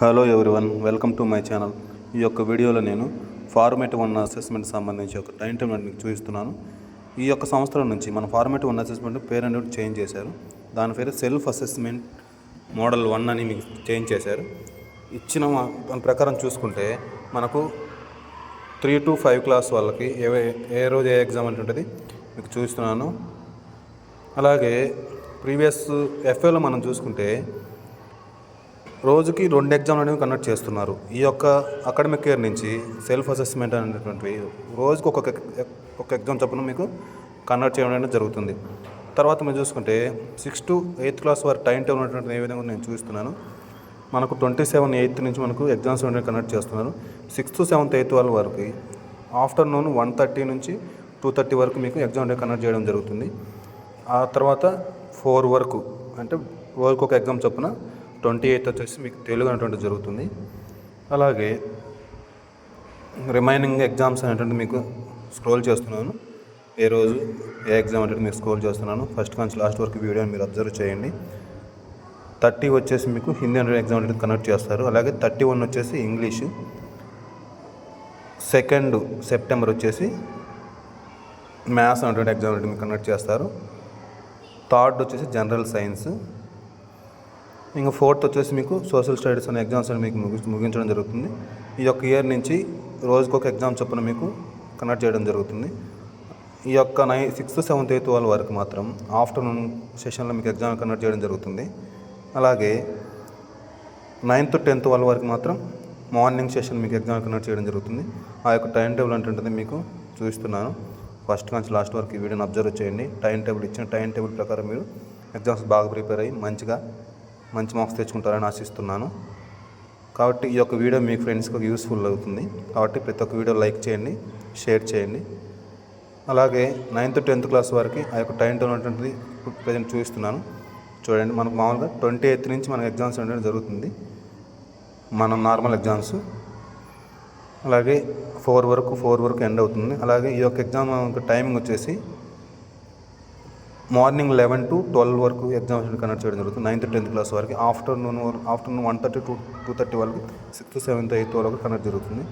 Hello everyone, welcome to my channel. ఈ యొక్క వీడియోలో నేను ఫార్మేటివ్ 1 అసెస్మెంట్ సంబంధించి ఒక టైం టేబుల్ మీకు చూపిస్తున్నాను. ఈ యొక్క సంవత్సరం నుంచి మన ఫార్మేటివ్ 1 అసెస్మెంట్ పేరు అనేది చేంజ్ చేశారు. దాని పేరు సెల్ఫ్ అసెస్మెంట్ మోడల్ 1 అని మీకు చేంజ్ చేశారు. ఇచ్చిన దాని ప్రకారం చూసుకుంటే మనకు 3 to 5 క్లాస్ వాళ్ళకి ఏ రోజు ఏ ఎగ్జామ్ అంటే ఉంటుంది మీకు చూపిస్తున్నాను. అలాగే ప్రీవియస్ ఎఫ్ఏలో మనం చూసుకుంటే రోజుకి 2 ఎగ్జామ్లు అనేవి కండక్ట్ చేస్తున్నారు. ఈ యొక్క అకాడమిక్ ఇయర్ నుంచి సెల్ఫ్ అసెస్మెంట్ అనేటువంటివి రోజుకి ఒక్కొక్క ఎగ్జామ్ చొప్పున మీకు కండక్ట్ చేయడం అనేది జరుగుతుంది. తర్వాత మీరు చూసుకుంటే 6 to 8th క్లాస్ వారి టైం టేబుల్ అనేటువంటి ఏ విధంగా నేను చూపిస్తున్నాను. మనకు 27/8 నుంచి మనకు ఎగ్జామ్స్ అనేవి కండక్ట్ చేస్తున్నారు. 6th, 7th, 8th వాళ్ళ వరకు ఆఫ్టర్నూన్ 1:30 నుంచి 2:30 వరకు మీకు ఎగ్జామ్ అనేవి కండక్ట్ చేయడం జరుగుతుంది. ఆ తర్వాత 4 వరకు అంటే రోజుకి ఒక ఎగ్జామ్ చొప్పున 28th వచ్చేసి మీకు తెలుగు అనేటువంటి జరుగుతుంది. అలాగే రిమైనింగ్ ఎగ్జామ్స్ అనేటువంటి మీకు స్క్రోల్ చేస్తున్నాను. ఏ రోజు ఏ ఎగ్జామ్ అంటే మీకు స్క్రోల్ చేస్తున్నాను. ఫస్ట్ నుంచి లాస్ట్ వరకు వీడియోని మీరు అబ్జర్వ్ చేయండి. 30 వచ్చేసి మీకు హిందీ అంటే ఎగ్జామ్ అనేది కండక్ట్ చేస్తారు. అలాగే 31 వచ్చేసి ఇంగ్లీషు. 2nd సెప్టెంబర్ వచ్చేసి మ్యాథ్స్ అనేటువంటి ఎగ్జామ్ అనేది మీకు కండక్ట్ చేస్తారు. 3rd వచ్చేసి జనరల్ సైన్స్. ఇంకా 4th వచ్చేసి మీకు సోషల్ స్టడీస్ అనే ఎగ్జామ్స్ అని మీకు ముగించడం జరుగుతుంది. ఈ యొక్క ఇయర్ నుంచి రోజుకొక ఎగ్జామ్ చొప్పున మీకు కండక్ట్ చేయడం జరుగుతుంది. ఈ యొక్క 6th, 7th, 8th వాళ్ళ వరకు మాత్రం ఆఫ్టర్నూన్ సెషన్లో మీకు ఎగ్జామ్ కండక్ట్ చేయడం జరుగుతుంది. అలాగే 9th, 10th వాళ్ళ వరకు మాత్రం మార్నింగ్ సెషన్ మీకు ఎగ్జామ్ కండక్ట్ చేయడం జరుగుతుంది. ఆ యొక్క టైం టేబుల్ అంటుంటుంది మీకు చూపిస్తున్నాను. ఫస్ట్ నుంచి లాస్ట్ వరకు ఈ వీడియోని అబ్జర్వ్ చేయండి. ఇచ్చిన టైం టేబుల్ ప్రకారం మీరు ఎగ్జామ్స్ బాగా ప్రిపేర్ అయ్యి మంచి మార్క్స్ తెచ్చుకుంటారని ఆశిస్తున్నాను. కాబట్టి ఈ యొక్క వీడియో మీకు ఫ్రెండ్స్కి యూస్ఫుల్ అవుతుంది. కాబట్టి ప్రతి ఒక్క వీడియో లైక్ చేయండి, షేర్ చేయండి. అలాగే 9th, 10th క్లాస్ వారికి ఆ యొక్క టైం టేబుల్ అనేటువంటిది ప్రజెంట్ చూపిస్తున్నాను. చూడండి, మనకు మామూలుగా 28th నుంచి మనకు ఎగ్జామ్స్ అనేది జరుగుతుంది, మన నార్మల్ ఎగ్జామ్స్. అలాగే 4 వరకు ఎండ్ అవుతుంది. అలాగే ఈ యొక్క ఎగ్జామ్ టైమింగ్ వచ్చేసి మార్నింగ్ 11 to 12 వరకు ఎగ్జామ్స్ కండక్ట్ చేయడం జరుగుతుంది. 9th, 10th క్లాస్ వరకు ఆఫ్టర్నూన్ 1:30 to 2:30 వరకు 6th, 7th, 8th వరకు కండక్ట్ జరుగుతుంది.